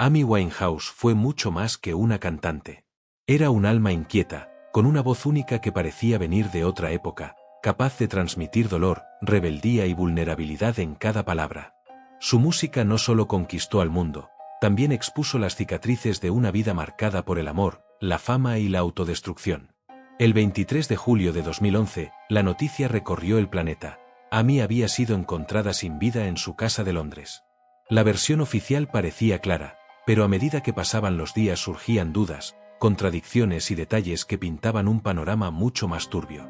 Amy Winehouse fue mucho más que una cantante. Era un alma inquieta, con una voz única que parecía venir de otra época, capaz de transmitir dolor, rebeldía y vulnerabilidad en cada palabra. Su música no solo conquistó al mundo, también expuso las cicatrices de una vida marcada por el amor, la fama y la autodestrucción. El 23 de julio de 2011, la noticia recorrió el planeta. Amy había sido encontrada sin vida en su casa de Londres. La versión oficial parecía clara, pero a medida que pasaban los días surgían dudas, contradicciones y detalles que pintaban un panorama mucho más turbio.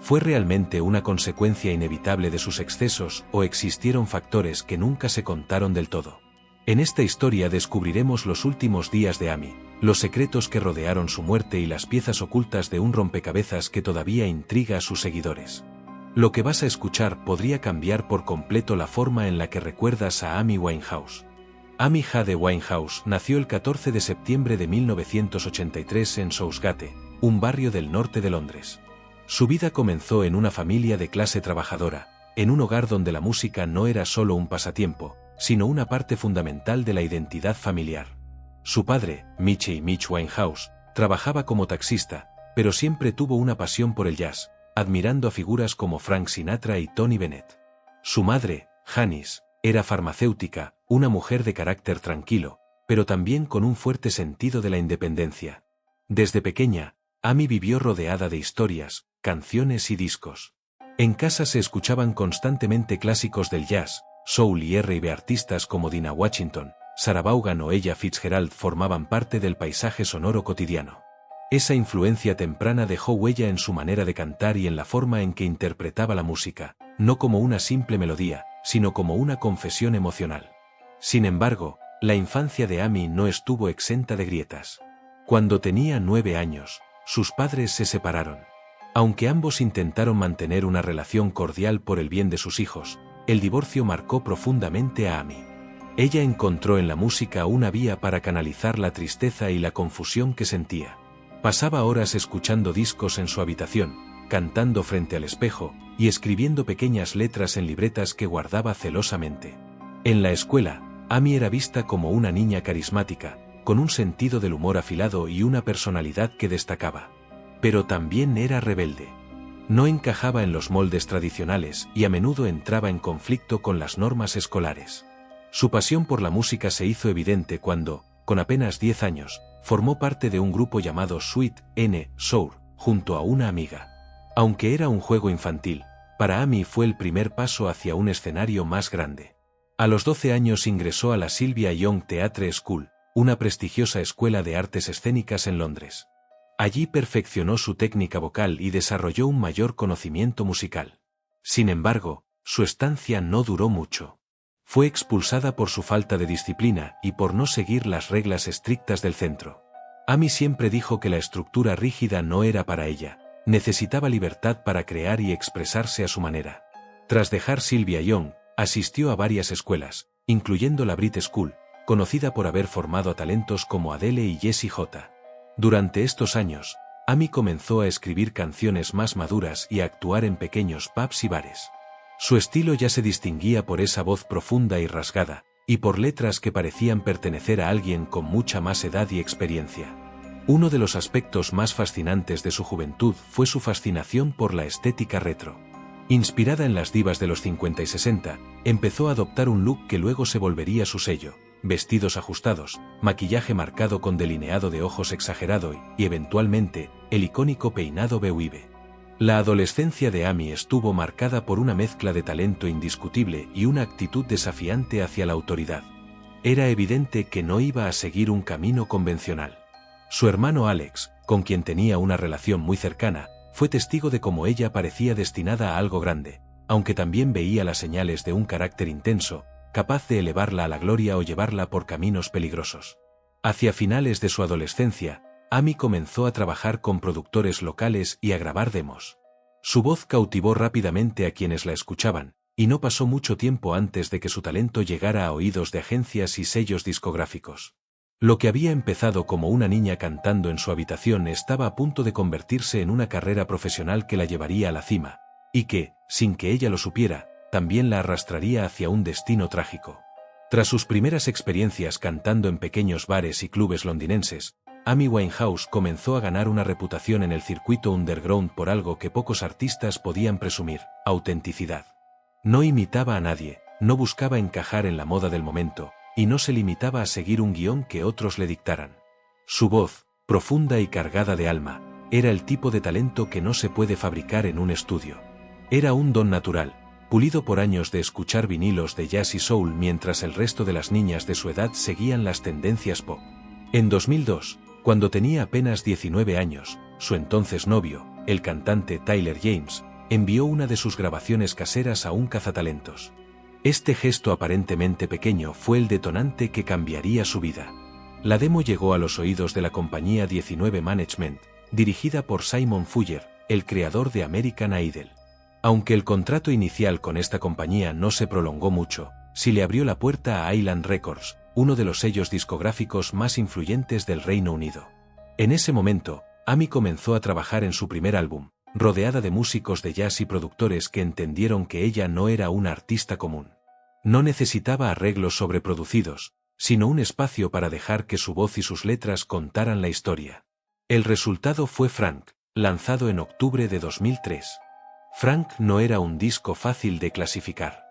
¿Fue realmente una consecuencia inevitable de sus excesos o existieron factores que nunca se contaron del todo? En esta historia descubriremos los últimos días de Amy, los secretos que rodearon su muerte y las piezas ocultas de un rompecabezas que todavía intriga a sus seguidores. Lo que vas a escuchar podría cambiar por completo la forma en la que recuerdas a Amy Winehouse. Amy Jade Winehouse nació el 14 de septiembre de 1983 en Southgate, un barrio del norte de Londres. Su vida comenzó en una familia de clase trabajadora, en un hogar donde la música no era solo un pasatiempo, sino una parte fundamental de la identidad familiar. Su padre, Mitch Winehouse, trabajaba como taxista, pero siempre tuvo una pasión por el jazz, admirando a figuras como Frank Sinatra y Tony Bennett. Su madre, Janice, era farmacéutica, una mujer de carácter tranquilo, pero también con un fuerte sentido de la independencia. Desde pequeña, Amy vivió rodeada de historias, canciones y discos. En casa se escuchaban constantemente clásicos del jazz, soul y R&B. Artistas como Dinah Washington, Sarah Vaughan o Ella Fitzgerald formaban parte del paisaje sonoro cotidiano. Esa influencia temprana dejó huella en su manera de cantar y en la forma en que interpretaba la música, no como una simple melodía, sino como una confesión emocional. Sin embargo, la infancia de Amy no estuvo exenta de grietas. Cuando tenía 9 años, sus padres se separaron. Aunque ambos intentaron mantener una relación cordial por el bien de sus hijos, el divorcio marcó profundamente a Amy. Ella encontró en la música una vía para canalizar la tristeza y la confusión que sentía. Pasaba horas escuchando discos en su habitación, cantando frente al espejo, y escribiendo pequeñas letras en libretas que guardaba celosamente. En la escuela, Amy era vista como una niña carismática, con un sentido del humor afilado y una personalidad que destacaba. Pero también era rebelde. No encajaba en los moldes tradicionales y a menudo entraba en conflicto con las normas escolares. Su pasión por la música se hizo evidente cuando, con apenas 10 años, formó parte de un grupo llamado Sweet N Sour, junto a una amiga. Aunque era un juego infantil, para Amy fue el primer paso hacia un escenario más grande. A los 12 años ingresó a la Sylvia Young Theatre School, una prestigiosa escuela de artes escénicas en Londres. Allí perfeccionó su técnica vocal y desarrolló un mayor conocimiento musical. Sin embargo, su estancia no duró mucho. Fue expulsada por su falta de disciplina y por no seguir las reglas estrictas del centro. Amy siempre dijo que la estructura rígida no era para ella, necesitaba libertad para crear y expresarse a su manera. Tras dejar Sylvia Young, asistió a varias escuelas, incluyendo la Brit School, conocida por haber formado a talentos como Adele y Jessie J. Durante estos años, Amy comenzó a escribir canciones más maduras y a actuar en pequeños pubs y bares. Su estilo ya se distinguía por esa voz profunda y rasgada, y por letras que parecían pertenecer a alguien con mucha más edad y experiencia. Uno de los aspectos más fascinantes de su juventud fue su fascinación por la estética retro. Inspirada en las divas de los 50 y 60, empezó a adoptar un look que luego se volvería su sello: vestidos ajustados, maquillaje marcado con delineado de ojos exagerado y, eventualmente, el icónico peinado B-Wave. La adolescencia de Amy estuvo marcada por una mezcla de talento indiscutible y una actitud desafiante hacia la autoridad. Era evidente que no iba a seguir un camino convencional. Su hermano Alex, con quien tenía una relación muy cercana, fue testigo de cómo ella parecía destinada a algo grande, aunque también veía las señales de un carácter intenso, capaz de elevarla a la gloria o llevarla por caminos peligrosos. Hacia finales de su adolescencia, Amy comenzó a trabajar con productores locales y a grabar demos. Su voz cautivó rápidamente a quienes la escuchaban, y no pasó mucho tiempo antes de que su talento llegara a oídos de agencias y sellos discográficos. Lo que había empezado como una niña cantando en su habitación estaba a punto de convertirse en una carrera profesional que la llevaría a la cima, y que, sin que ella lo supiera, también la arrastraría hacia un destino trágico. Tras sus primeras experiencias cantando en pequeños bares y clubes londinenses, Amy Winehouse comenzó a ganar una reputación en el circuito underground por algo que pocos artistas podían presumir: autenticidad. No imitaba a nadie, no buscaba encajar en la moda del momento, y no se limitaba a seguir un guión que otros le dictaran. Su voz, profunda y cargada de alma, era el tipo de talento que no se puede fabricar en un estudio. Era un don natural, pulido por años de escuchar vinilos de jazz y soul mientras el resto de las niñas de su edad seguían las tendencias pop. En 2002, cuando tenía apenas 19 años, su entonces novio, el cantante Tyler James, envió una de sus grabaciones caseras a un cazatalentos. Este gesto aparentemente pequeño fue el detonante que cambiaría su vida. La demo llegó a los oídos de la compañía 19 Management, dirigida por Simon Fuller, el creador de American Idol. Aunque el contrato inicial con esta compañía no se prolongó mucho, sí le abrió la puerta a Island Records, uno de los sellos discográficos más influyentes del Reino Unido. En ese momento, Amy comenzó a trabajar en su primer álbum, rodeada de músicos de jazz y productores que entendieron que ella no era una artista común. No necesitaba arreglos sobreproducidos, sino un espacio para dejar que su voz y sus letras contaran la historia. El resultado fue Frank, lanzado en octubre de 2003. Frank no era un disco fácil de clasificar.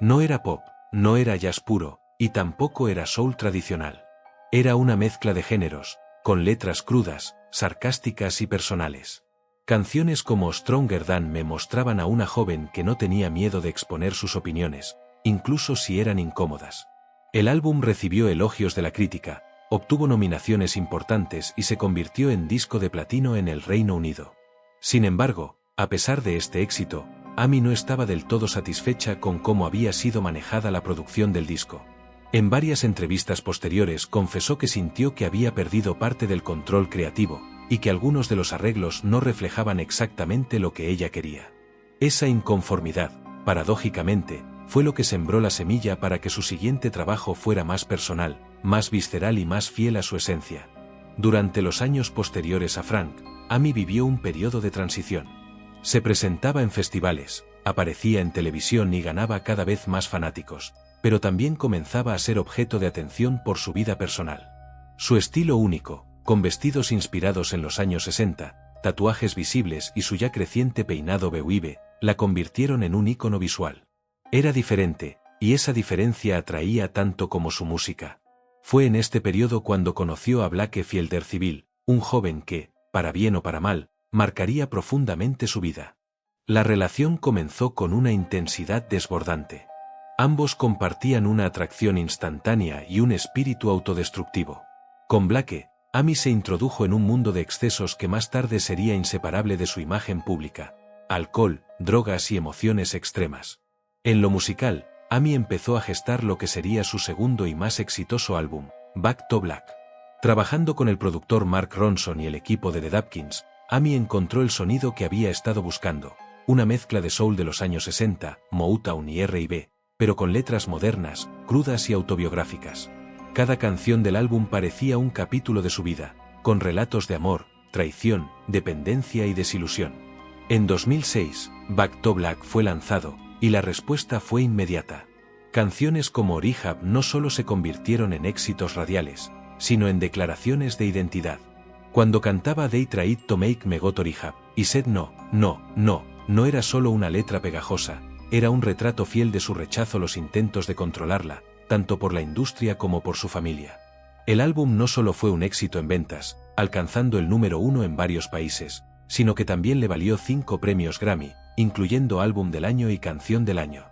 No era pop, no era jazz puro, y tampoco era soul tradicional. Era una mezcla de géneros, con letras crudas, sarcásticas y personales. Canciones como Stronger Than Me mostraban a una joven que no tenía miedo de exponer sus opiniones, incluso si eran incómodas. El álbum recibió elogios de la crítica, obtuvo nominaciones importantes y se convirtió en disco de platino en el Reino Unido. Sin embargo, a pesar de este éxito, Amy no estaba del todo satisfecha con cómo había sido manejada la producción del disco. En varias entrevistas posteriores confesó que sintió que había perdido parte del control creativo, y que algunos de los arreglos no reflejaban exactamente lo que ella quería. Esa inconformidad, paradójicamente, fue lo que sembró la semilla para que su siguiente trabajo fuera más personal, más visceral y más fiel a su esencia. Durante los años posteriores a Frank, Amy vivió un periodo de transición. Se presentaba en festivales, aparecía en televisión y ganaba cada vez más fanáticos, pero también comenzaba a ser objeto de atención por su vida personal. Su estilo único, con vestidos inspirados en los años 60, tatuajes visibles y su ya creciente peinado B-Wave, la convirtieron en un ícono visual. Era diferente, y esa diferencia atraía tanto como su música. Fue en este periodo cuando conoció a Blake Fielder-Civil, un joven que, para bien o para mal, marcaría profundamente su vida. La relación comenzó con una intensidad desbordante. Ambos compartían una atracción instantánea y un espíritu autodestructivo. Con Blake, Amy se introdujo en un mundo de excesos que más tarde sería inseparable de su imagen pública: alcohol, drogas y emociones extremas. En lo musical, Amy empezó a gestar lo que sería su segundo y más exitoso álbum, Back to Black. Trabajando con el productor Mark Ronson y el equipo de The Dapkins, Amy encontró el sonido que había estado buscando, una mezcla de soul de los años 60, Motown y R&B, pero con letras modernas, crudas y autobiográficas. Cada canción del álbum parecía un capítulo de su vida, con relatos de amor, traición, dependencia y desilusión. En 2006, Back to Black fue lanzado, y la respuesta fue inmediata. Canciones como Rehab no solo se convirtieron en éxitos radiales, sino en declaraciones de identidad. Cuando cantaba They Tried to Make Me Go to Rehab, y Said No, no era solo una letra pegajosa, era un retrato fiel de su rechazo a los intentos de controlarla, tanto por la industria como por su familia. El álbum no solo fue un éxito en ventas, alcanzando el número 1 en varios países, sino que también le valió 5 premios Grammy, incluyendo Álbum del Año y Canción del Año.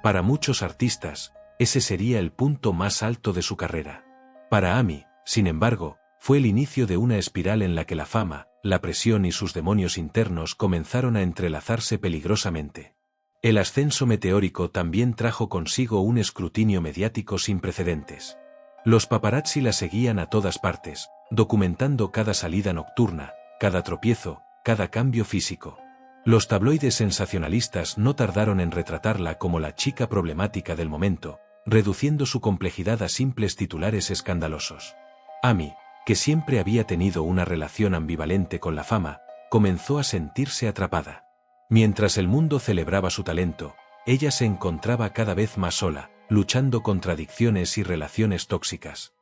Para muchos artistas, ese sería el punto más alto de su carrera. Para Amy, sin embargo, fue el inicio de una espiral en la que la fama, la presión y sus demonios internos comenzaron a entrelazarse peligrosamente. El ascenso meteórico también trajo consigo un escrutinio mediático sin precedentes. Los paparazzi la seguían a todas partes, documentando cada salida nocturna, cada tropiezo, cada cambio físico. Los tabloides sensacionalistas no tardaron en retratarla como la chica problemática del momento, reduciendo su complejidad a simples titulares escandalosos. Amy, que siempre había tenido una relación ambivalente con la fama, comenzó a sentirse atrapada. Mientras el mundo celebraba su talento, ella se encontraba cada vez más sola, luchando contra adicciones y relaciones tóxicas.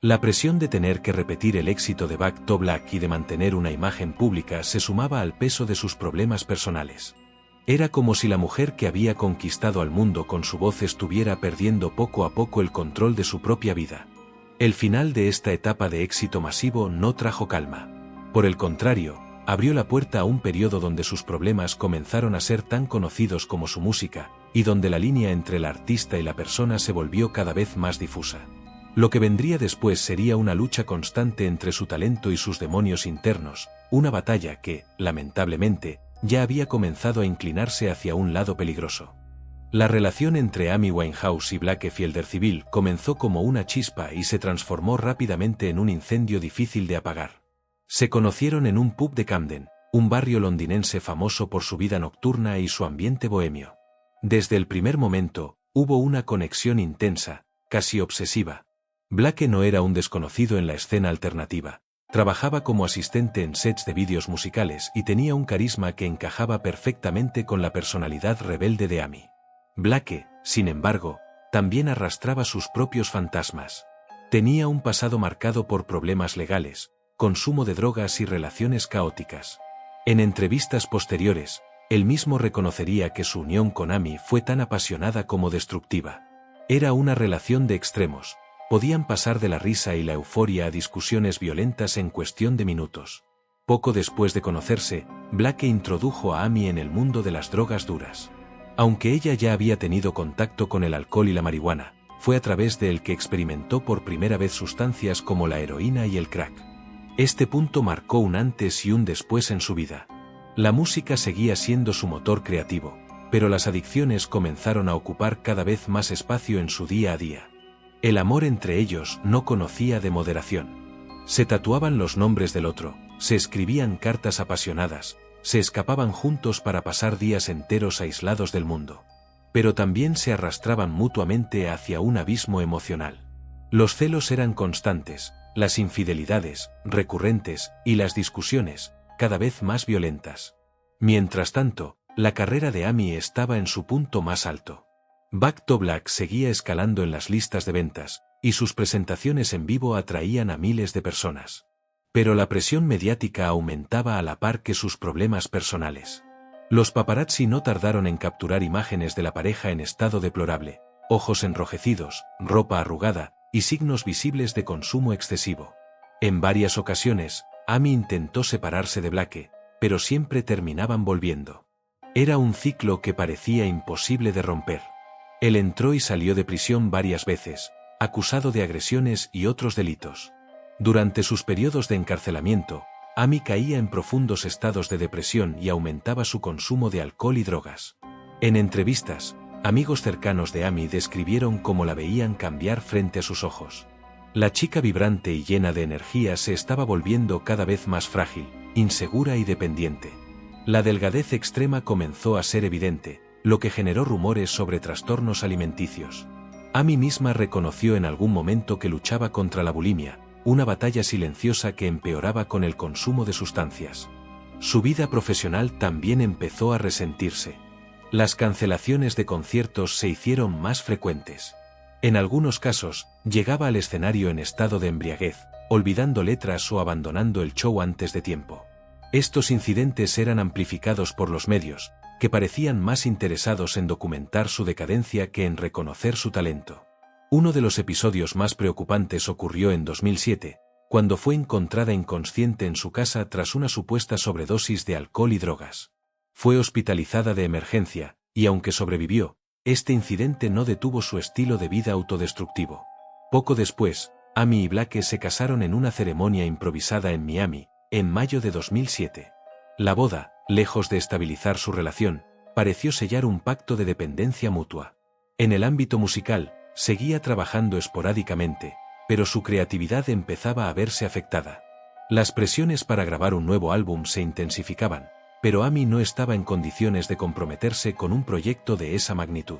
La presión de tener que repetir el éxito de Back to Black y de mantener una imagen pública se sumaba al peso de sus problemas personales. Era como si la mujer que había conquistado al mundo con su voz estuviera perdiendo poco a poco el control de su propia vida. El final de esta etapa de éxito masivo no trajo calma. Por el contrario, abrió la puerta a un periodo donde sus problemas comenzaron a ser tan conocidos como su música, y donde la línea entre el artista y la persona se volvió cada vez más difusa. Lo que vendría después sería una lucha constante entre su talento y sus demonios internos, una batalla que, lamentablemente, ya había comenzado a inclinarse hacia un lado peligroso. La relación entre Amy Winehouse y Blake Fieldercivil comenzó como una chispa y se transformó rápidamente en un incendio difícil de apagar. Se conocieron en un pub de Camden, un barrio londinense famoso por su vida nocturna y su ambiente bohemio. Desde el primer momento, hubo una conexión intensa, casi obsesiva. Blake no era un desconocido en la escena alternativa. Trabajaba como asistente en sets de vídeos musicales y tenía un carisma que encajaba perfectamente con la personalidad rebelde de Amy. Blake, sin embargo, también arrastraba sus propios fantasmas. Tenía un pasado marcado por problemas legales, consumo de drogas y relaciones caóticas. En entrevistas posteriores, él mismo reconocería que su unión con Amy fue tan apasionada como destructiva. Era una relación de extremos. Podían pasar de la risa y la euforia a discusiones violentas en cuestión de minutos. Poco después de conocerse, Blake introdujo a Amy en el mundo de las drogas duras. Aunque ella ya había tenido contacto con el alcohol y la marihuana, fue a través de él que experimentó por primera vez sustancias como la heroína y el crack. Este punto marcó un antes y un después en su vida. La música seguía siendo su motor creativo, pero las adicciones comenzaron a ocupar cada vez más espacio en su día a día. El amor entre ellos no conocía de moderación. Se tatuaban los nombres del otro, se escribían cartas apasionadas, se escapaban juntos para pasar días enteros aislados del mundo. Pero también se arrastraban mutuamente hacia un abismo emocional. Los celos eran constantes, las infidelidades, recurrentes, y las discusiones, cada vez más violentas. Mientras tanto, la carrera de Amy estaba en su punto más alto. Back to Black seguía escalando en las listas de ventas, y sus presentaciones en vivo atraían a miles de personas. Pero la presión mediática aumentaba a la par que sus problemas personales. Los paparazzi no tardaron en capturar imágenes de la pareja en estado deplorable, ojos enrojecidos, ropa arrugada, y signos visibles de consumo excesivo. En varias ocasiones, Amy intentó separarse de Blake, pero siempre terminaban volviendo. Era un ciclo que parecía imposible de romper. Él entró y salió de prisión varias veces, acusado de agresiones y otros delitos. Durante sus periodos de encarcelamiento, Amy caía en profundos estados de depresión y aumentaba su consumo de alcohol y drogas. En entrevistas, amigos cercanos de Amy describieron cómo la veían cambiar frente a sus ojos. La chica vibrante y llena de energía se estaba volviendo cada vez más frágil, insegura y dependiente. La delgadez extrema comenzó a ser evidente, lo que generó rumores sobre trastornos alimenticios. Amy misma reconoció en algún momento que luchaba contra la bulimia, una batalla silenciosa que empeoraba con el consumo de sustancias. Su vida profesional también empezó a resentirse. Las cancelaciones de conciertos se hicieron más frecuentes. En algunos casos, llegaba al escenario en estado de embriaguez, olvidando letras o abandonando el show antes de tiempo. Estos incidentes eran amplificados por los medios, que parecían más interesados en documentar su decadencia que en reconocer su talento. Uno de los episodios más preocupantes ocurrió en 2007, cuando fue encontrada inconsciente en su casa tras una supuesta sobredosis de alcohol y drogas. Fue hospitalizada de emergencia, y aunque sobrevivió, este incidente no detuvo su estilo de vida autodestructivo. Poco después, Amy y Blake se casaron en una ceremonia improvisada en Miami, en mayo de 2007. La boda, lejos de estabilizar su relación, pareció sellar un pacto de dependencia mutua. En el ámbito musical, seguía trabajando esporádicamente, pero su creatividad empezaba a verse afectada. Las presiones para grabar un nuevo álbum se intensificaban, pero Amy no estaba en condiciones de comprometerse con un proyecto de esa magnitud.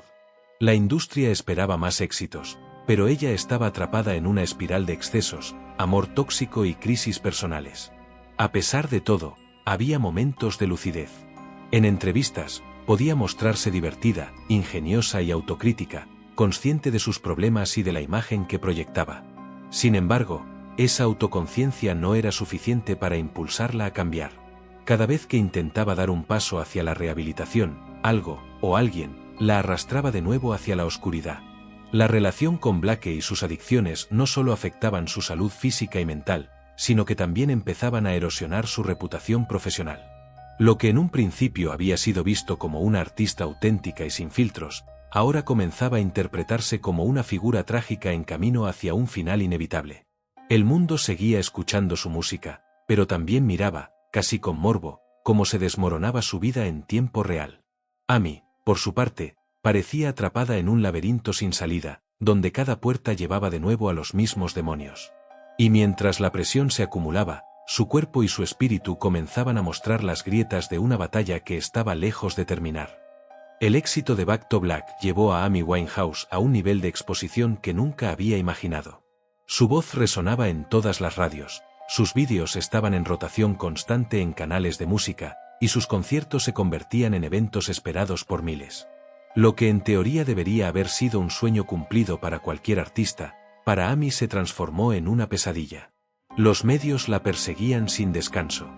La industria esperaba más éxitos, pero ella estaba atrapada en una espiral de excesos, amor tóxico y crisis personales. A pesar de todo, había momentos de lucidez. En entrevistas, podía mostrarse divertida, ingeniosa y autocrítica, consciente de sus problemas y de la imagen que proyectaba. Sin embargo, esa autoconciencia no era suficiente para impulsarla a cambiar. Cada vez que intentaba dar un paso hacia la rehabilitación, algo, o alguien, la arrastraba de nuevo hacia la oscuridad. La relación con Blake y sus adicciones no solo afectaban su salud física y mental, sino que también empezaban a erosionar su reputación profesional. Lo que en un principio había sido visto como una artista auténtica y sin filtros, ahora comenzaba a interpretarse como una figura trágica en camino hacia un final inevitable. El mundo seguía escuchando su música, pero también miraba, casi con morbo, cómo se desmoronaba su vida en tiempo real. Amy, por su parte, parecía atrapada en un laberinto sin salida, donde cada puerta llevaba de nuevo a los mismos demonios. Y mientras la presión se acumulaba, su cuerpo y su espíritu comenzaban a mostrar las grietas de una batalla que estaba lejos de terminar. El éxito de Back to Black llevó a Amy Winehouse a un nivel de exposición que nunca había imaginado. Su voz resonaba en todas las radios, sus vídeos estaban en rotación constante en canales de música, y sus conciertos se convertían en eventos esperados por miles. Lo que en teoría debería haber sido un sueño cumplido para cualquier artista, para Amy se transformó en una pesadilla. Los medios la perseguían sin descanso.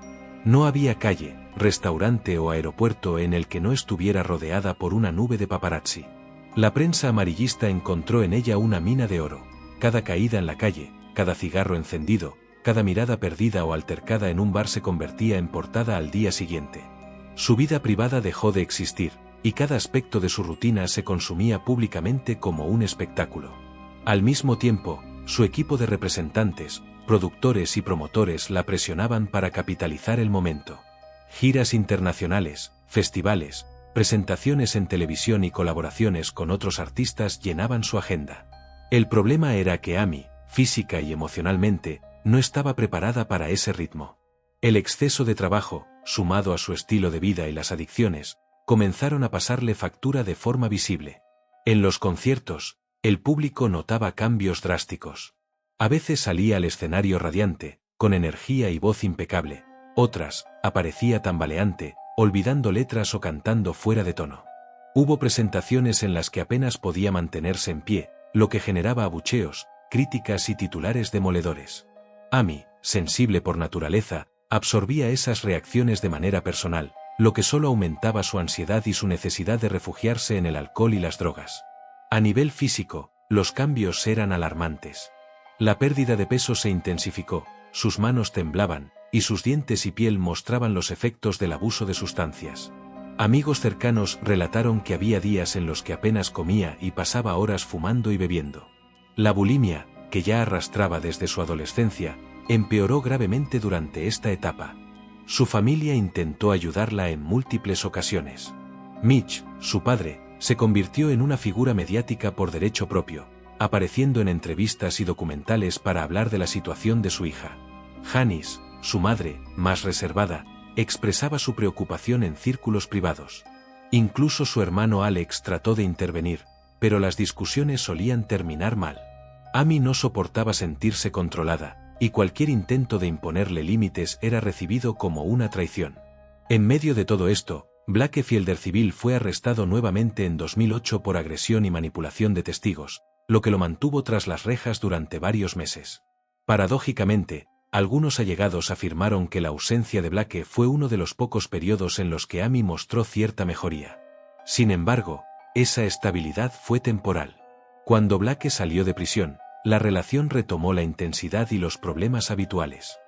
No había calle, restaurante o aeropuerto en el que no estuviera rodeada por una nube de paparazzi. La prensa amarillista encontró en ella una mina de oro. Cada caída en la calle, cada cigarro encendido, cada mirada perdida o altercada en un bar se convertía en portada al día siguiente. Su vida privada dejó de existir, y cada aspecto de su rutina se consumía públicamente como un espectáculo. Al mismo tiempo, su equipo de representantes, productores y promotores la presionaban para capitalizar el momento. Giras internacionales, festivales, presentaciones en televisión y colaboraciones con otros artistas llenaban su agenda. El problema era que Amy, física y emocionalmente, no estaba preparada para ese ritmo. El exceso de trabajo, sumado a su estilo de vida y las adicciones, comenzaron a pasarle factura de forma visible. En los conciertos, el público notaba cambios drásticos. A veces salía al escenario radiante, con energía y voz impecable, otras, aparecía tambaleante, olvidando letras o cantando fuera de tono. Hubo presentaciones en las que apenas podía mantenerse en pie, lo que generaba abucheos, críticas y titulares demoledores. Amy, sensible por naturaleza, absorbía esas reacciones de manera personal, lo que solo aumentaba su ansiedad y su necesidad de refugiarse en el alcohol y las drogas. A nivel físico, los cambios eran alarmantes. La pérdida de peso se intensificó, sus manos temblaban, y sus dientes y piel mostraban los efectos del abuso de sustancias. Amigos cercanos relataron que había días en los que apenas comía y pasaba horas fumando y bebiendo. La bulimia, que ya arrastraba desde su adolescencia, empeoró gravemente durante esta etapa. Su familia intentó ayudarla en múltiples ocasiones. Mitch, su padre, se convirtió en una figura mediática por derecho propio, apareciendo en entrevistas y documentales para hablar de la situación de su hija. Janice, su madre, más reservada, expresaba su preocupación en círculos privados. Incluso su hermano Alex trató de intervenir, pero las discusiones solían terminar mal. Amy no soportaba sentirse controlada, y cualquier intento de imponerle límites era recibido como una traición. En medio de todo esto, Blake Fielder-Civil fue arrestado nuevamente en 2008 por agresión y manipulación de testigos, lo que lo mantuvo tras las rejas durante varios meses. Paradójicamente, algunos allegados afirmaron que la ausencia de Blake fue uno de los pocos periodos en los que Amy mostró cierta mejoría. Sin embargo, esa estabilidad fue temporal. Cuando Blake salió de prisión, la relación retomó la intensidad y los problemas habituales.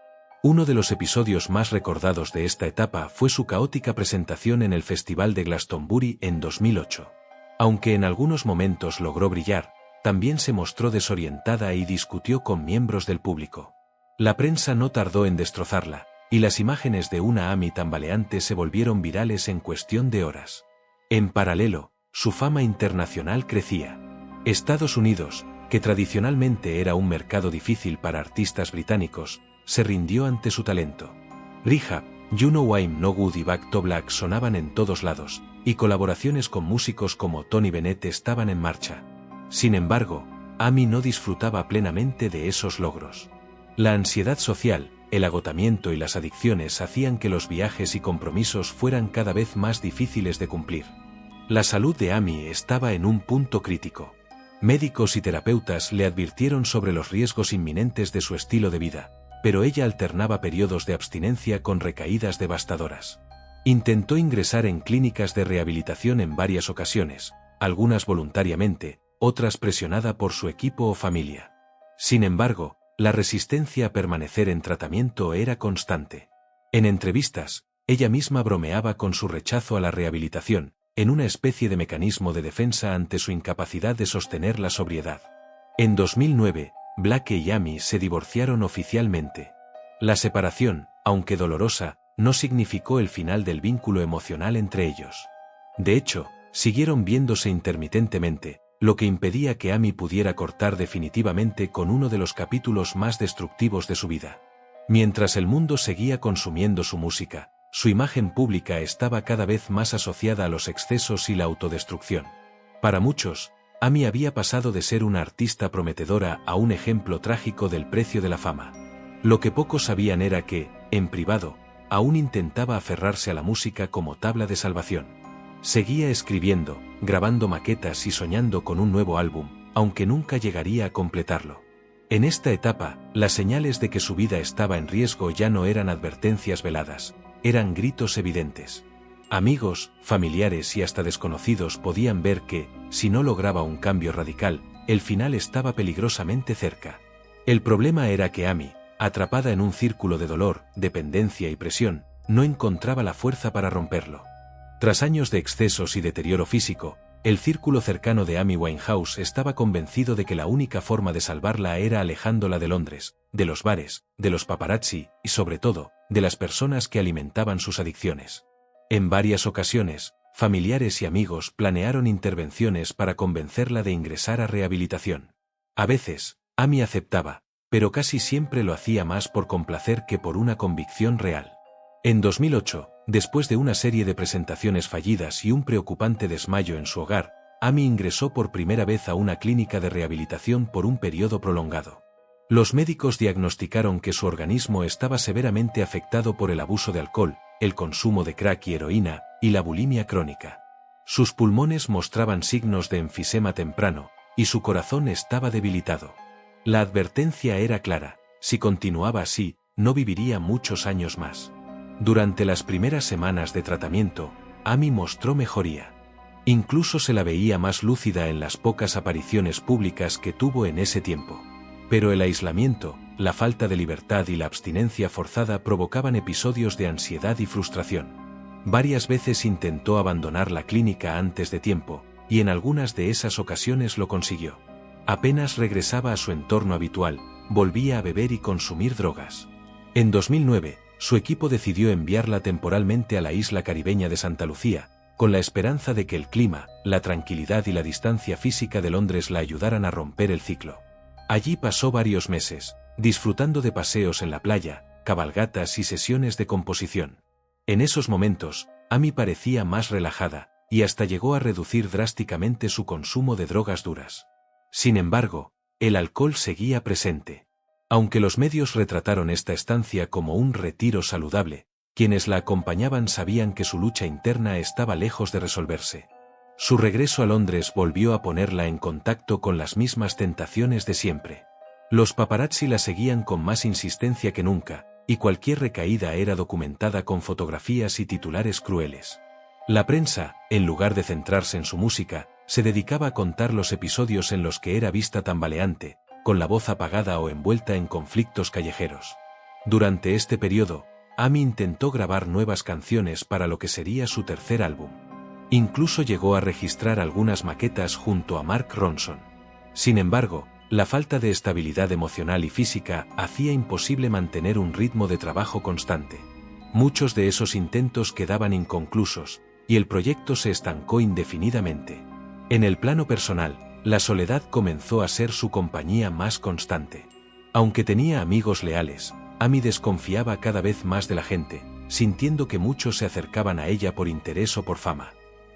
Uno de los episodios más recordados de esta etapa fue su caótica presentación en el Festival de Glastonbury en 2008. Aunque en algunos momentos logró brillar, también se mostró desorientada y discutió con miembros del público. La prensa no tardó en destrozarla, y las imágenes de una Amy tambaleante se volvieron virales en cuestión de horas. En paralelo, su fama internacional crecía. Estados Unidos, que tradicionalmente era un mercado difícil para artistas británicos, se rindió ante su talento. Rehab, You Know I'm No Good y Back to Black sonaban en todos lados, y colaboraciones con músicos como Tony Bennett estaban en marcha. Sin embargo, Amy no disfrutaba plenamente de esos logros. La ansiedad social, el agotamiento y las adicciones hacían que los viajes y compromisos fueran cada vez más difíciles de cumplir. La salud de Amy estaba en un punto crítico. Médicos y terapeutas le advirtieron sobre los riesgos inminentes de su estilo de vida, pero ella alternaba periodos de abstinencia con recaídas devastadoras. Intentó ingresar en clínicas de rehabilitación en varias ocasiones, algunas voluntariamente, otras presionada por su equipo o familia. Sin embargo, la resistencia a permanecer en tratamiento era constante. En entrevistas, ella misma bromeaba con su rechazo a la rehabilitación, en una especie de mecanismo de defensa ante su incapacidad de sostener la sobriedad. En 2009, Blake y Amy se divorciaron oficialmente. La separación, aunque dolorosa, no significó el final del vínculo emocional entre ellos. De hecho, siguieron viéndose intermitentemente, lo que impedía que Amy pudiera cortar definitivamente con uno de los capítulos más destructivos de su vida. Mientras el mundo seguía consumiendo su música, su imagen pública estaba cada vez más asociada a los excesos y la autodestrucción. Para muchos, Amy había pasado de ser una artista prometedora a un ejemplo trágico del precio de la fama. Lo que pocos sabían era que, en privado, aún intentaba aferrarse a la música como tabla de salvación. Seguía escribiendo, grabando maquetas y soñando con un nuevo álbum, aunque nunca llegaría a completarlo. En esta etapa, las señales de que su vida estaba en riesgo ya no eran advertencias veladas, eran gritos evidentes. Amigos, familiares y hasta desconocidos podían ver que, si no lograba un cambio radical, el final estaba peligrosamente cerca. El problema era que Amy, atrapada en un círculo de dolor, dependencia y presión, no encontraba la fuerza para romperlo. Tras años de excesos y deterioro físico, el círculo cercano de Amy Winehouse estaba convencido de que la única forma de salvarla era alejándola de Londres, de los bares, de los paparazzi y sobre todo, de las personas que alimentaban sus adicciones. En varias ocasiones, familiares y amigos planearon intervenciones para convencerla de ingresar a rehabilitación. A veces, Amy aceptaba, pero casi siempre lo hacía más por complacer que por una convicción real. En 2008, después de una serie de presentaciones fallidas y un preocupante desmayo en su hogar, Amy ingresó por primera vez a una clínica de rehabilitación por un periodo prolongado. Los médicos diagnosticaron que su organismo estaba severamente afectado por el abuso de alcohol, el consumo de crack y heroína, y la bulimia crónica. Sus pulmones mostraban signos de enfisema temprano, y su corazón estaba debilitado. La advertencia era clara: si continuaba así, no viviría muchos años más. Durante las primeras semanas de tratamiento, Amy mostró mejoría. Incluso se la veía más lúcida en las pocas apariciones públicas que tuvo en ese tiempo. Pero el aislamiento, la falta de libertad y la abstinencia forzada provocaban episodios de ansiedad y frustración. Varias veces intentó abandonar la clínica antes de tiempo, y en algunas de esas ocasiones lo consiguió. Apenas regresaba a su entorno habitual, volvía a beber y consumir drogas. En 2009, su equipo decidió enviarla temporalmente a la isla caribeña de Santa Lucía, con la esperanza de que el clima, la tranquilidad y la distancia física de Londres la ayudaran a romper el ciclo. Allí pasó varios meses, disfrutando de paseos en la playa, cabalgatas y sesiones de composición. En esos momentos, Amy parecía más relajada, y hasta llegó a reducir drásticamente su consumo de drogas duras. Sin embargo, el alcohol seguía presente. Aunque los medios retrataron esta estancia como un retiro saludable, quienes la acompañaban sabían que su lucha interna estaba lejos de resolverse. Su regreso a Londres volvió a ponerla en contacto con las mismas tentaciones de siempre. Los paparazzi la seguían con más insistencia que nunca, y cualquier recaída era documentada con fotografías y titulares crueles. La prensa, en lugar de centrarse en su música, se dedicaba a contar los episodios en los que era vista tambaleante, con la voz apagada o envuelta en conflictos callejeros. Durante este periodo, Amy intentó grabar nuevas canciones para lo que sería su tercer álbum. Incluso llegó a registrar algunas maquetas junto a Mark Ronson. Sin embargo, la falta de estabilidad emocional y física hacía imposible mantener un ritmo de trabajo constante. Muchos de esos intentos quedaban inconclusos, y el proyecto se estancó indefinidamente. En el plano personal, la soledad comenzó a ser su compañía más constante. Aunque tenía amigos leales, Amy desconfiaba cada vez más de la gente, sintiendo que muchos se acercaban a ella por interés o por fama.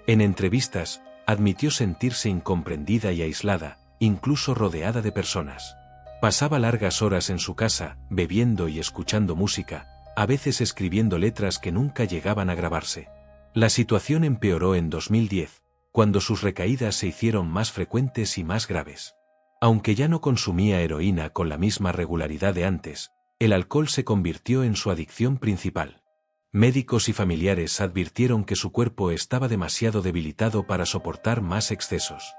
En entrevistas, admitió sentirse incomprendida y aislada, incluso rodeada de personas. Pasaba largas horas en su casa, bebiendo y escuchando música, a veces escribiendo letras que nunca llegaban a grabarse. La situación empeoró en 2010, cuando sus recaídas se hicieron más frecuentes y más graves. Aunque ya no consumía heroína con la misma regularidad de antes, el alcohol se convirtió en su adicción principal. Médicos y familiares advirtieron que su cuerpo estaba demasiado debilitado para soportar más excesos.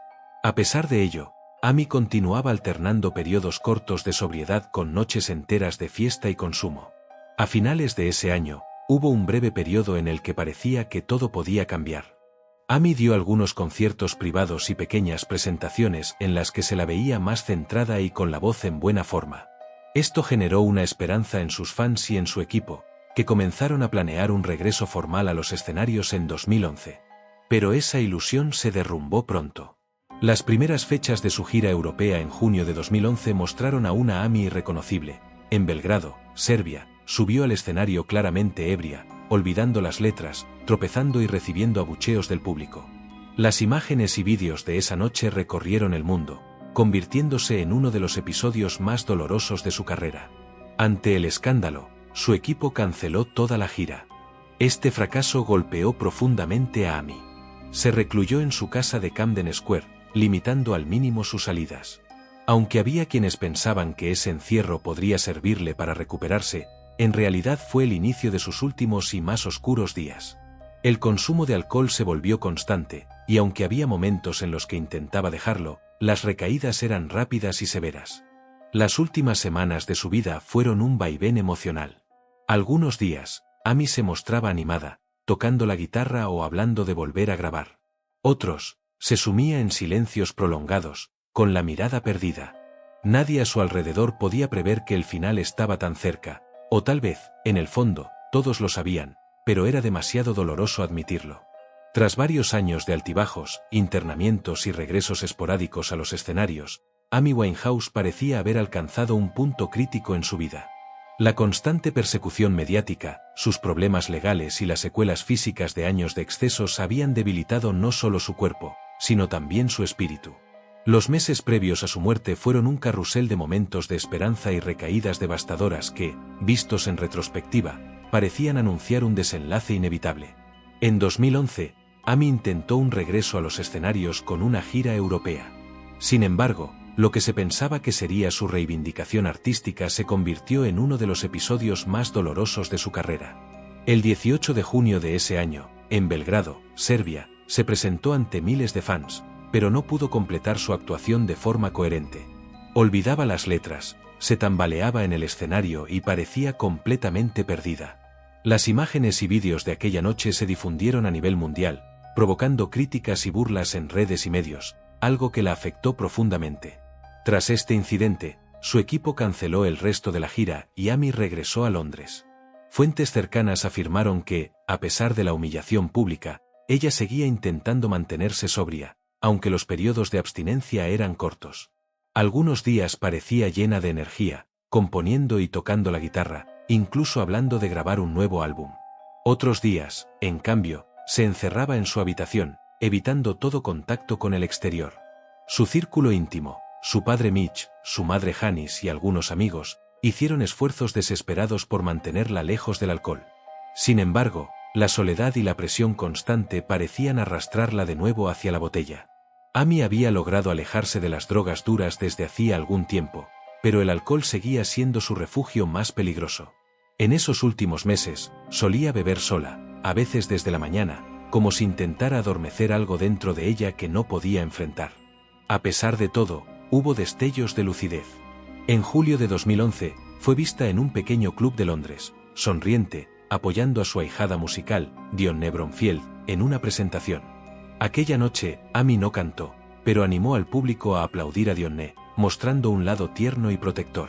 A pesar de ello, Amy continuaba alternando periodos cortos de sobriedad con noches enteras de fiesta y consumo. A finales de ese año, hubo un breve periodo en el que parecía que todo podía cambiar. Amy dio algunos conciertos privados y pequeñas presentaciones en las que se la veía más centrada y con la voz en buena forma. Esto generó una esperanza en sus fans y en su equipo, que comenzaron a planear un regreso formal a los escenarios en 2011. Pero esa ilusión se derrumbó pronto. Las primeras fechas de su gira europea en junio de 2011 mostraron a una Amy irreconocible. En Belgrado, Serbia, subió al escenario claramente ebria, olvidando las letras, tropezando y recibiendo abucheos del público. Las imágenes y vídeos de esa noche recorrieron el mundo, convirtiéndose en uno de los episodios más dolorosos de su carrera. Ante el escándalo, su equipo canceló toda la gira. Este fracaso golpeó profundamente a Amy. Se recluyó en su casa de Camden Square, limitando al mínimo sus salidas. Aunque había quienes pensaban que ese encierro podría servirle para recuperarse, en realidad fue el inicio de sus últimos y más oscuros días. El consumo de alcohol se volvió constante, y aunque había momentos en los que intentaba dejarlo, las recaídas eran rápidas y severas. Las últimas semanas de su vida fueron un vaivén emocional. Algunos días, Amy se mostraba animada, tocando la guitarra o hablando de volver a grabar. Otros, se sumía en silencios prolongados, con la mirada perdida. Nadie a su alrededor podía prever que el final estaba tan cerca, o tal vez, en el fondo, todos lo sabían, pero era demasiado doloroso admitirlo. Tras varios años de altibajos, internamientos y regresos esporádicos a los escenarios, Amy Winehouse parecía haber alcanzado un punto crítico en su vida. La constante persecución mediática, sus problemas legales y las secuelas físicas de años de excesos habían debilitado no solo su cuerpo, sino también su espíritu. Los meses previos a su muerte fueron un carrusel de momentos de esperanza y recaídas devastadoras que, vistos en retrospectiva, parecían anunciar un desenlace inevitable. En 2011, Amy intentó un regreso a los escenarios con una gira europea. Sin embargo, lo que se pensaba que sería su reivindicación artística se convirtió en uno de los episodios más dolorosos de su carrera. El 18 de junio de ese año, en Belgrado, Serbia, se presentó ante miles de fans, pero no pudo completar su actuación de forma coherente. Olvidaba las letras, se tambaleaba en el escenario y parecía completamente perdida. Las imágenes y vídeos de aquella noche se difundieron a nivel mundial, provocando críticas y burlas en redes y medios, algo que la afectó profundamente. Tras este incidente, su equipo canceló el resto de la gira y Amy regresó a Londres. Fuentes cercanas afirmaron que, a pesar de la humillación pública, ella seguía intentando mantenerse sobria, aunque los periodos de abstinencia eran cortos. Algunos días parecía llena de energía, componiendo y tocando la guitarra, incluso hablando de grabar un nuevo álbum. Otros días, en cambio, se encerraba en su habitación, evitando todo contacto con el exterior. Su círculo íntimo, su padre Mitch, su madre Janice y algunos amigos, hicieron esfuerzos desesperados por mantenerla lejos del alcohol. Sin embargo, la soledad y la presión constante parecían arrastrarla de nuevo hacia la botella. Amy había logrado alejarse de las drogas duras desde hacía algún tiempo, pero el alcohol seguía siendo su refugio más peligroso. En esos últimos meses, solía beber sola, a veces desde la mañana, como si intentara adormecer algo dentro de ella que no podía enfrentar. A pesar de todo, hubo destellos de lucidez. En julio de 2011, fue vista en un pequeño club de Londres, sonriente, apoyando a su ahijada musical, Dionne Bromfield, en una presentación. Aquella noche, Amy no cantó, pero animó al público a aplaudir a Dionne, mostrando un lado tierno y protector.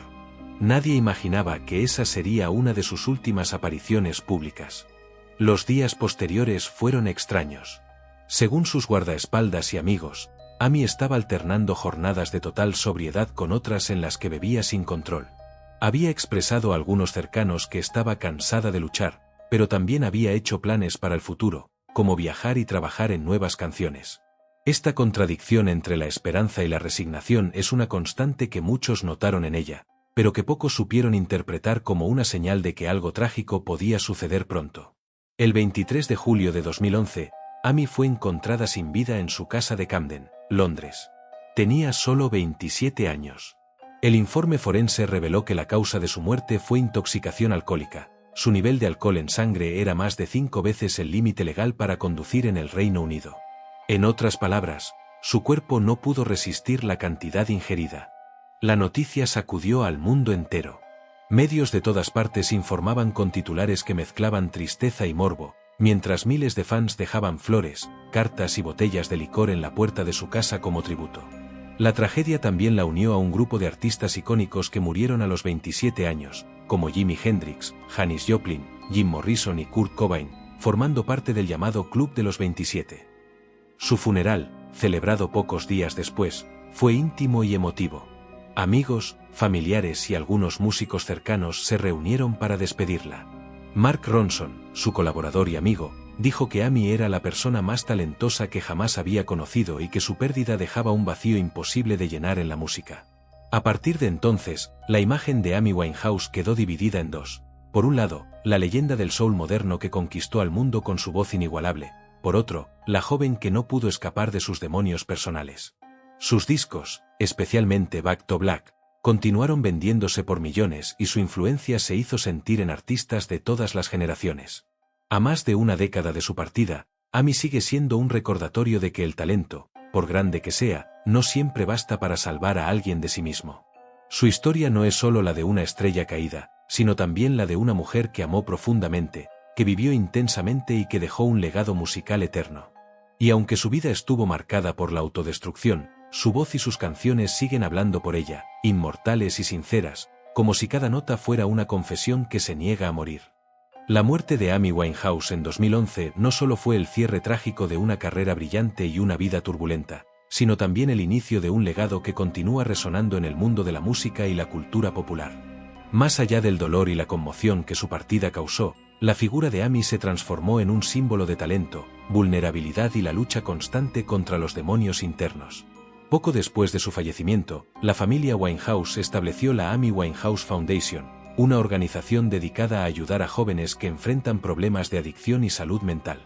Nadie imaginaba que esa sería una de sus últimas apariciones públicas. Los días posteriores fueron extraños. Según sus guardaespaldas y amigos, Amy estaba alternando jornadas de total sobriedad con otras en las que bebía sin control. Había expresado a algunos cercanos que estaba cansada de luchar, pero también había hecho planes para el futuro, como viajar y trabajar en nuevas canciones. Esta contradicción entre la esperanza y la resignación es una constante que muchos notaron en ella, pero que pocos supieron interpretar como una señal de que algo trágico podía suceder pronto. El 23 de julio de 2011, Amy fue encontrada sin vida en su casa de Camden, Londres. Tenía solo 27 años. El informe forense reveló que la causa de su muerte fue intoxicación alcohólica. Su nivel de alcohol en sangre era más de 5 veces el límite legal para conducir en el Reino Unido. En otras palabras, su cuerpo no pudo resistir la cantidad ingerida. La noticia sacudió al mundo entero. Medios de todas partes informaban con titulares que mezclaban tristeza y morbo, mientras miles de fans dejaban flores, cartas y botellas de licor en la puerta de su casa como tributo. La tragedia también la unió a un grupo de artistas icónicos que murieron a los 27 años, como Jimi Hendrix, Janis Joplin, Jim Morrison y Kurt Cobain, formando parte del llamado Club de los 27. Su funeral, celebrado pocos días después, fue íntimo y emotivo. Amigos, familiares y algunos músicos cercanos se reunieron para despedirla. Mark Ronson, su colaborador y amigo, dijo que Amy era la persona más talentosa que jamás había conocido y que su pérdida dejaba un vacío imposible de llenar en la música. A partir de entonces, la imagen de Amy Winehouse quedó dividida en dos. Por un lado, la leyenda del soul moderno que conquistó al mundo con su voz inigualable. Por otro, la joven que no pudo escapar de sus demonios personales. Sus discos, especialmente Back to Black, continuaron vendiéndose por millones y su influencia se hizo sentir en artistas de todas las generaciones. A más de una década de su partida, Amy sigue siendo un recordatorio de que el talento, por grande que sea, no siempre basta para salvar a alguien de sí mismo. Su historia no es solo la de una estrella caída, sino también la de una mujer que amó profundamente, que vivió intensamente y que dejó un legado musical eterno. Y aunque su vida estuvo marcada por la autodestrucción, su voz y sus canciones siguen hablando por ella, inmortales y sinceras, como si cada nota fuera una confesión que se niega a morir. La muerte de Amy Winehouse en 2011 no solo fue el cierre trágico de una carrera brillante y una vida turbulenta, sino también el inicio de un legado que continúa resonando en el mundo de la música y la cultura popular. Más allá del dolor y la conmoción que su partida causó, la figura de Amy se transformó en un símbolo de talento, vulnerabilidad y la lucha constante contra los demonios internos. Poco después de su fallecimiento, la familia Winehouse estableció la Amy Winehouse Foundation, una organización dedicada a ayudar a jóvenes que enfrentan problemas de adicción y salud mental.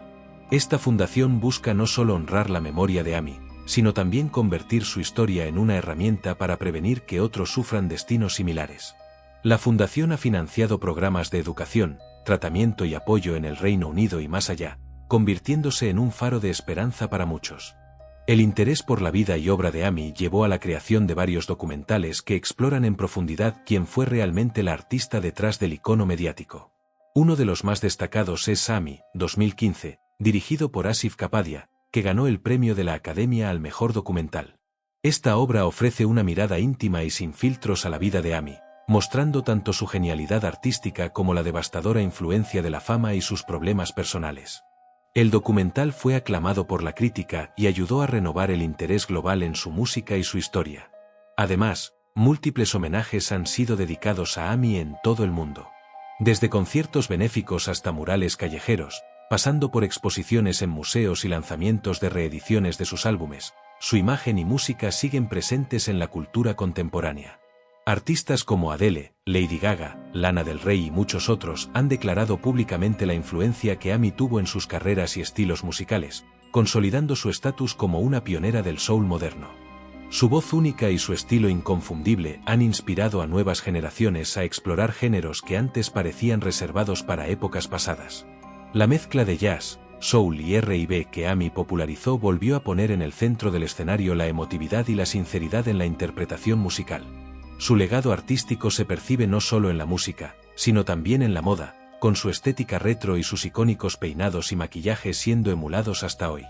Esta fundación busca no solo honrar la memoria de Amy, sino también convertir su historia en una herramienta para prevenir que otros sufran destinos similares. La fundación ha financiado programas de educación, tratamiento y apoyo en el Reino Unido y más allá, convirtiéndose en un faro de esperanza para muchos. El interés por la vida y obra de Amy llevó a la creación de varios documentales que exploran en profundidad quién fue realmente la artista detrás del icono mediático. Uno de los más destacados es Amy, 2015, dirigido por Asif Kapadia, que ganó el premio de la Academia al mejor documental. Esta obra ofrece una mirada íntima y sin filtros a la vida de Amy, mostrando tanto su genialidad artística como la devastadora influencia de la fama y sus problemas personales. El documental fue aclamado por la crítica y ayudó a renovar el interés global en su música y su historia. Además, múltiples homenajes han sido dedicados a Amy en todo el mundo. Desde conciertos benéficos hasta murales callejeros, pasando por exposiciones en museos y lanzamientos de reediciones de sus álbumes, su imagen y música siguen presentes en la cultura contemporánea. Artistas como Adele, Lady Gaga, Lana del Rey y muchos otros han declarado públicamente la influencia que Amy tuvo en sus carreras y estilos musicales, consolidando su estatus como una pionera del soul moderno. Su voz única y su estilo inconfundible han inspirado a nuevas generaciones a explorar géneros que antes parecían reservados para épocas pasadas. La mezcla de jazz, soul y R&B que Amy popularizó volvió a poner en el centro del escenario la emotividad y la sinceridad en la interpretación musical. Su legado artístico se percibe no solo en la música, sino también en la moda, con su estética retro y sus icónicos peinados y maquillajes siendo emulados hasta hoy.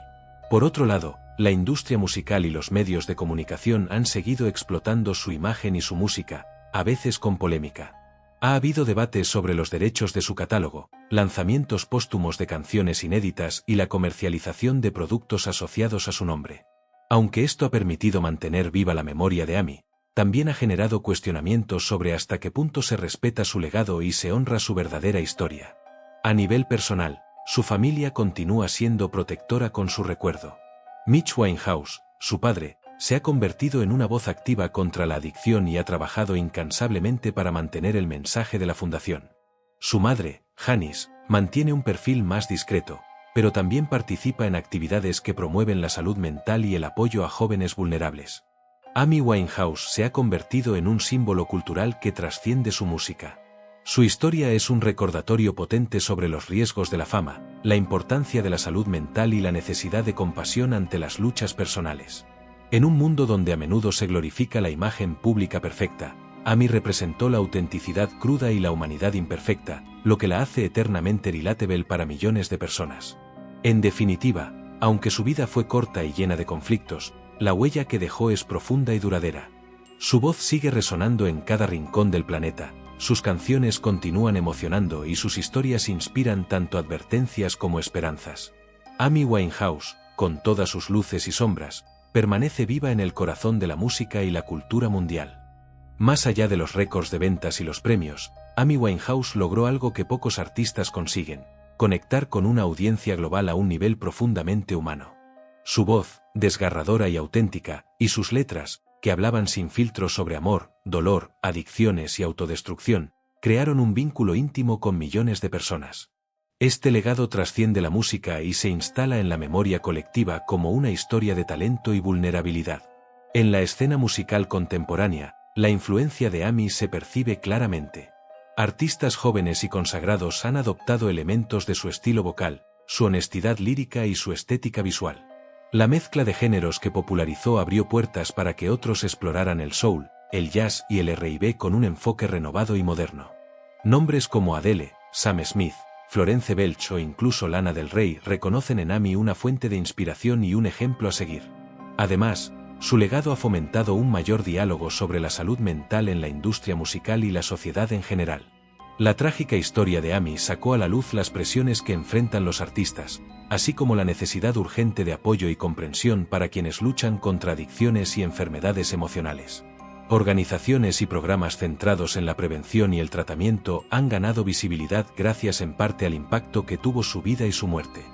Por otro lado, la industria musical y los medios de comunicación han seguido explotando su imagen y su música, a veces con polémica. Ha habido debates sobre los derechos de su catálogo, lanzamientos póstumos de canciones inéditas y la comercialización de productos asociados a su nombre. Aunque esto ha permitido mantener viva la memoria de Amy, también ha generado cuestionamientos sobre hasta qué punto se respeta su legado y se honra su verdadera historia. A nivel personal, su familia continúa siendo protectora con su recuerdo. Mitch Winehouse, su padre, se ha convertido en una voz activa contra la adicción y ha trabajado incansablemente para mantener el mensaje de la fundación. Su madre, Janis, mantiene un perfil más discreto, pero también participa en actividades que promueven la salud mental y el apoyo a jóvenes vulnerables. Amy Winehouse se ha convertido en un símbolo cultural que trasciende su música. Su historia es un recordatorio potente sobre los riesgos de la fama, la importancia de la salud mental y la necesidad de compasión ante las luchas personales. En un mundo donde a menudo se glorifica la imagen pública perfecta, Amy representó la autenticidad cruda y la humanidad imperfecta, lo que la hace eternamente relatable para millones de personas. En definitiva, aunque su vida fue corta y llena de conflictos, la huella que dejó es profunda y duradera. Su voz sigue resonando en cada rincón del planeta, sus canciones continúan emocionando y sus historias inspiran tanto advertencias como esperanzas. Amy Winehouse, con todas sus luces y sombras, permanece viva en el corazón de la música y la cultura mundial. Más allá de los récords de ventas y los premios, Amy Winehouse logró algo que pocos artistas consiguen: conectar con una audiencia global a un nivel profundamente humano. Su voz, desgarradora y auténtica, y sus letras, que hablaban sin filtros sobre amor, dolor, adicciones y autodestrucción, crearon un vínculo íntimo con millones de personas. Este legado trasciende la música y se instala en la memoria colectiva como una historia de talento y vulnerabilidad. En la escena musical contemporánea, la influencia de Amy se percibe claramente. Artistas jóvenes y consagrados han adoptado elementos de su estilo vocal, su honestidad lírica y su estética visual. La mezcla de géneros que popularizó abrió puertas para que otros exploraran el soul, el jazz y el R&B con un enfoque renovado y moderno. Nombres como Adele, Sam Smith, Florence Welch o incluso Lana Del Rey reconocen en Amy una fuente de inspiración y un ejemplo a seguir. Además, su legado ha fomentado un mayor diálogo sobre la salud mental en la industria musical y la sociedad en general. La trágica historia de Amy sacó a la luz las presiones que enfrentan los artistas, así como la necesidad urgente de apoyo y comprensión para quienes luchan contra adicciones y enfermedades emocionales. Organizaciones y programas centrados en la prevención y el tratamiento han ganado visibilidad gracias en parte al impacto que tuvo su vida y su muerte.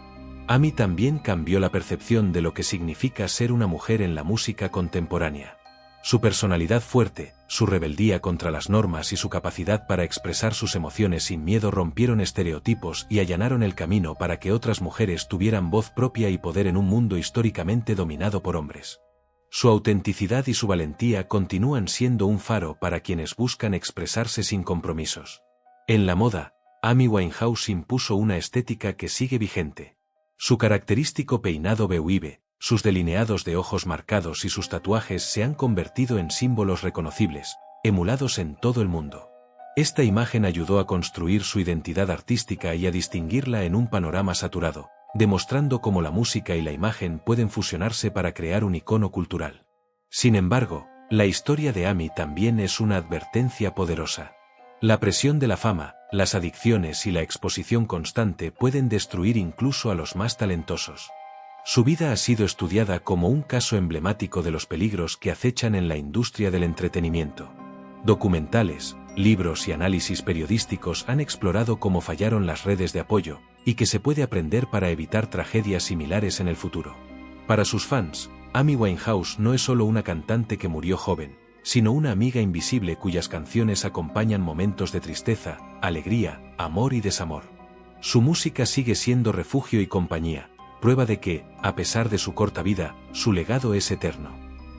Amy también cambió la percepción de lo que significa ser una mujer en la música contemporánea. Su personalidad fuerte, su rebeldía contra las normas y su capacidad para expresar sus emociones sin miedo rompieron estereotipos y allanaron el camino para que otras mujeres tuvieran voz propia y poder en un mundo históricamente dominado por hombres. Su autenticidad y su valentía continúan siendo un faro para quienes buscan expresarse sin compromisos. En la moda, Amy Winehouse impuso una estética que sigue vigente. Su característico peinado B-wave, sus delineados de ojos marcados y sus tatuajes se han convertido en símbolos reconocibles, emulados en todo el mundo. Esta imagen ayudó a construir su identidad artística y a distinguirla en un panorama saturado, demostrando cómo la música y la imagen pueden fusionarse para crear un icono cultural. Sin embargo, la historia de Amy también es una advertencia poderosa. La presión de la fama, las adicciones y la exposición constante pueden destruir incluso a los más talentosos. Su vida ha sido estudiada como un caso emblemático de los peligros que acechan en la industria del entretenimiento. Documentales, libros y análisis periodísticos han explorado cómo fallaron las redes de apoyo, y que se puede aprender para evitar tragedias similares en el futuro. Para sus fans, Amy Winehouse no es solo una cantante que murió joven, sino una amiga invisible cuyas canciones acompañan momentos de tristeza, alegría, amor y desamor. Su música sigue siendo refugio y compañía, prueba de que, a pesar de su corta vida, su legado es eterno.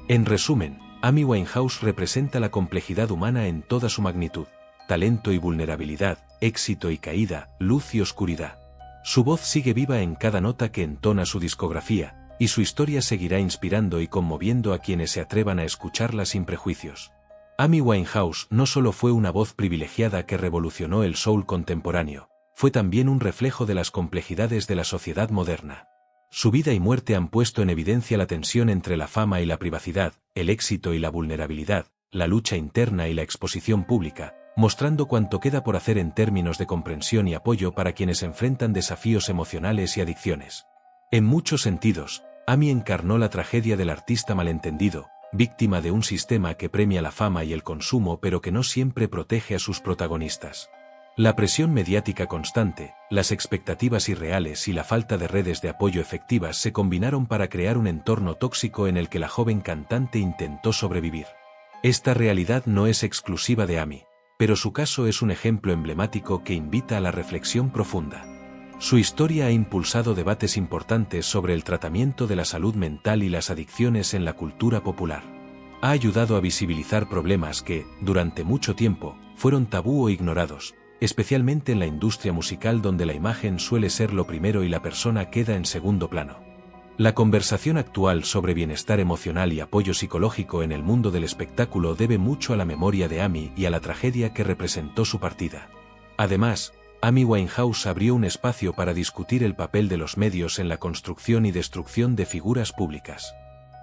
En resumen, Amy Winehouse representa la complejidad humana en toda su magnitud: talento y vulnerabilidad, éxito y caída, luz y oscuridad. Su voz sigue viva en cada nota que entona su discografía, y su historia seguirá inspirando y conmoviendo a quienes se atrevan a escucharla sin prejuicios. Amy Winehouse no solo fue una voz privilegiada que revolucionó el soul contemporáneo, fue también un reflejo de las complejidades de la sociedad moderna. Su vida y muerte han puesto en evidencia la tensión entre la fama y la privacidad, el éxito y la vulnerabilidad, la lucha interna y la exposición pública, mostrando cuánto queda por hacer en términos de comprensión y apoyo para quienes enfrentan desafíos emocionales y adicciones. En muchos sentidos, Amy encarnó la tragedia del artista malentendido, víctima de un sistema que premia la fama y el consumo pero que no siempre protege a sus protagonistas. La presión mediática constante, las expectativas irreales y la falta de redes de apoyo efectivas se combinaron para crear un entorno tóxico en el que la joven cantante intentó sobrevivir. Esta realidad no es exclusiva de Amy, pero su caso es un ejemplo emblemático que invita a la reflexión profunda. Su historia ha impulsado debates importantes sobre el tratamiento de la salud mental y las adicciones en la cultura popular. Ha ayudado a visibilizar problemas que, durante mucho tiempo, fueron tabú o ignorados, especialmente en la industria musical donde la imagen suele ser lo primero y la persona queda en segundo plano. La conversación actual sobre bienestar emocional y apoyo psicológico en el mundo del espectáculo debe mucho a la memoria de Amy y a la tragedia que representó su partida. Además, Amy Winehouse abrió un espacio para discutir el papel de los medios en la construcción y destrucción de figuras públicas.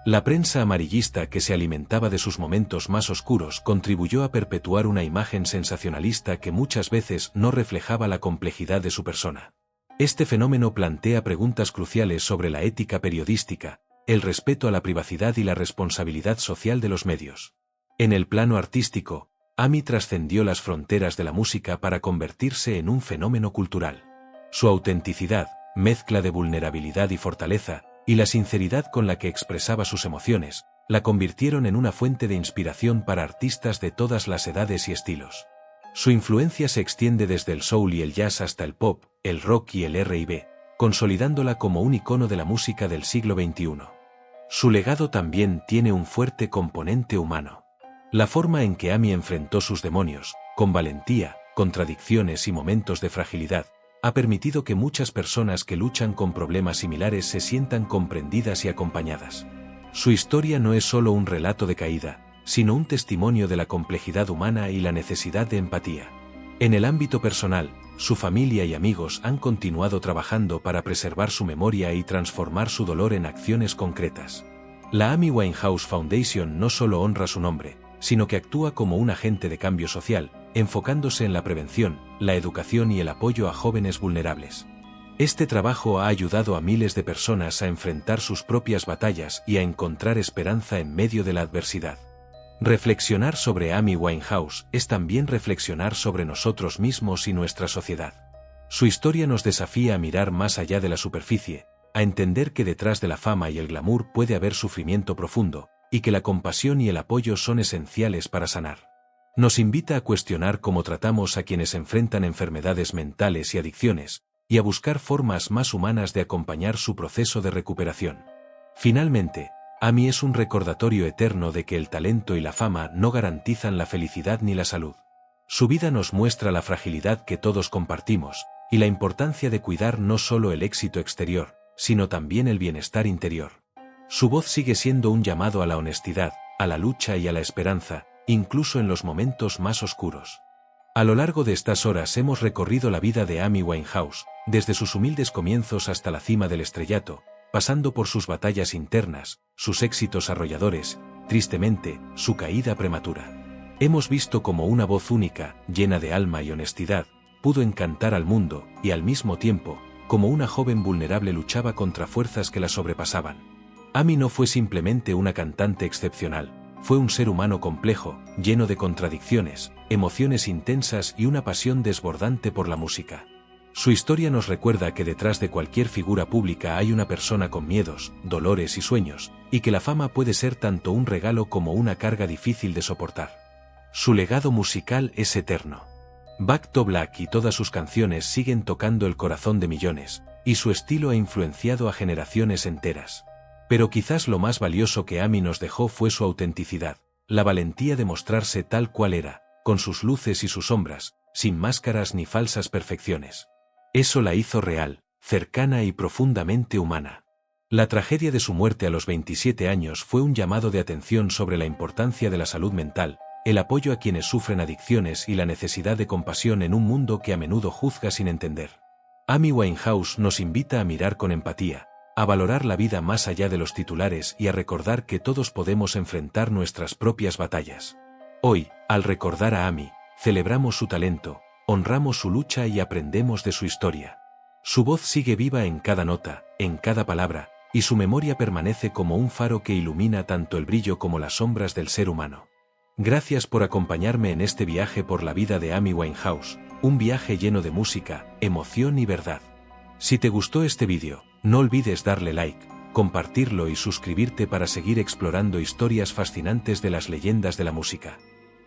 La prensa amarillista que se alimentaba de sus momentos más oscuros contribuyó a perpetuar una imagen sensacionalista que muchas veces no reflejaba la complejidad de su persona. Este fenómeno plantea preguntas cruciales sobre la ética periodística, el respeto a la privacidad y la responsabilidad social de los medios. En el plano artístico, Amy trascendió las fronteras de la música para convertirse en un fenómeno cultural. Su autenticidad, mezcla de vulnerabilidad y fortaleza, y la sinceridad con la que expresaba sus emociones, la convirtieron en una fuente de inspiración para artistas de todas las edades y estilos. Su influencia se extiende desde el soul y el jazz hasta el pop, el rock y el R&B, consolidándola como un icono de la música del siglo XXI. Su legado también tiene un fuerte componente humano. La forma en que Amy enfrentó sus demonios, con valentía, contradicciones y momentos de fragilidad, ha permitido que muchas personas que luchan con problemas similares se sientan comprendidas y acompañadas. Su historia no es solo un relato de caída, sino un testimonio de la complejidad humana y la necesidad de empatía. En el ámbito personal, su familia y amigos han continuado trabajando para preservar su memoria y transformar su dolor en acciones concretas. La Amy Winehouse Foundation no solo honra su nombre, sino que actúa como un agente de cambio social, enfocándose en la prevención, la educación y el apoyo a jóvenes vulnerables. Este trabajo ha ayudado a miles de personas a enfrentar sus propias batallas y a encontrar esperanza en medio de la adversidad. Reflexionar sobre Amy Winehouse es también reflexionar sobre nosotros mismos y nuestra sociedad. Su historia nos desafía a mirar más allá de la superficie, a entender que detrás de la fama y el glamour puede haber sufrimiento profundo, y que la compasión y el apoyo son esenciales para sanar. Nos invita a cuestionar cómo tratamos a quienes enfrentan enfermedades mentales y adicciones, y a buscar formas más humanas de acompañar su proceso de recuperación. Finalmente, Amy es un recordatorio eterno de que el talento y la fama no garantizan la felicidad ni la salud. Su vida nos muestra la fragilidad que todos compartimos, y la importancia de cuidar no solo el éxito exterior, sino también el bienestar interior. Su voz sigue siendo un llamado a la honestidad, a la lucha y a la esperanza, incluso en los momentos más oscuros. A lo largo de estas horas hemos recorrido la vida de Amy Winehouse, desde sus humildes comienzos hasta la cima del estrellato, pasando por sus batallas internas, sus éxitos arrolladores, tristemente, su caída prematura. Hemos visto cómo una voz única, llena de alma y honestidad, pudo encantar al mundo, y al mismo tiempo, como una joven vulnerable luchaba contra fuerzas que la sobrepasaban. Amy no fue simplemente una cantante excepcional, fue un ser humano complejo, lleno de contradicciones, emociones intensas y una pasión desbordante por la música. Su historia nos recuerda que detrás de cualquier figura pública hay una persona con miedos, dolores y sueños, y que la fama puede ser tanto un regalo como una carga difícil de soportar. Su legado musical es eterno. Back to Black y todas sus canciones siguen tocando el corazón de millones, y su estilo ha influenciado a generaciones enteras. Pero quizás lo más valioso que Amy nos dejó fue su autenticidad, la valentía de mostrarse tal cual era, con sus luces y sus sombras, sin máscaras ni falsas perfecciones. Eso la hizo real, cercana y profundamente humana. La tragedia de su muerte a los 27 años fue un llamado de atención sobre la importancia de la salud mental, el apoyo a quienes sufren adicciones y la necesidad de compasión en un mundo que a menudo juzga sin entender. Amy Winehouse nos invita a mirar con empatía, a valorar la vida más allá de los titulares y a recordar que todos podemos enfrentar nuestras propias batallas. Hoy, al recordar a Amy, celebramos su talento, honramos su lucha y aprendemos de su historia. Su voz sigue viva en cada nota, en cada palabra, y su memoria permanece como un faro que ilumina tanto el brillo como las sombras del ser humano. Gracias por acompañarme en este viaje por la vida de Amy Winehouse, un viaje lleno de música, emoción y verdad. Si te gustó este vídeo, no olvides darle like, compartirlo y suscribirte para seguir explorando historias fascinantes de las leyendas de la música.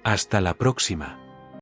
¡Hasta la próxima!